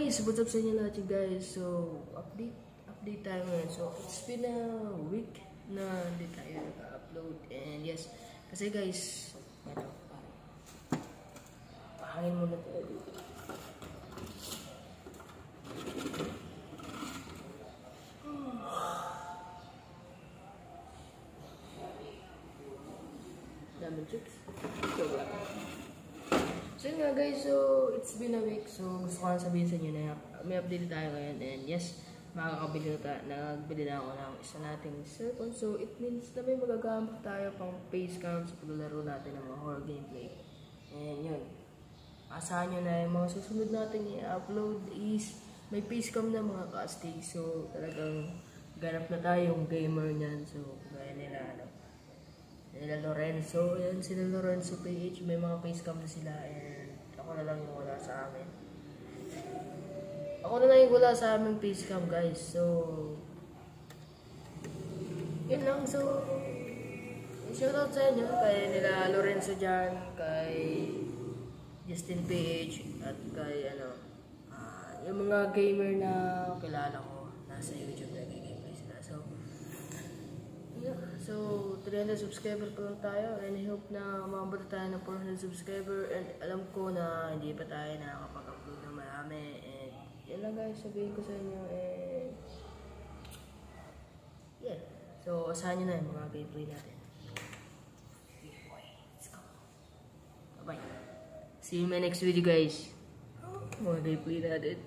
guys, what's up sa inyo lahat yun guys? So, update tayo ngayon. So, it's been a week na hindi tayo nag-upload. And yes, kasi guys, ito, pahangin muna tayo dito. Daming chicks. So yun nga guys, so it's been a week. So gusto ko lang sabihin sa inyo na may update tayo ngayon. And yes, makakabili nagbili na ako ng isa nating cellphone. So it means na may magagamit tayo pang face cam sa paglalaro natin ng mga horror gameplay. And yun, asahan nyo na yung mga susunod natin i-upload is may face cam na mga casting. So talagang ganap na tayong gamer nyan. So gaya nila Lorenzo, yan sila Lorenzo PH, may mga facecam na sila and ako na lang yung wala sa amin. Ako na lang yung wala sa aming facecam guys, so yun lang. So shoutout sa inyo kay nila Lorenzo dyan, kay Justin PH at kay yung mga gamer na kilala ko nasa YouTube na gameplay sila. So 300 subscriber pa lang tayo and I hope na umabot tayo ng 400 subscriber and alam ko na hindi pa tayo nakakapag-upload ng marami and yan lang guys sabihin ko sa inyo and yeah, so asahan nyo na yung mga gameplay natin. Let's go, bye bye, see you in my next video guys, mga gameplay natin.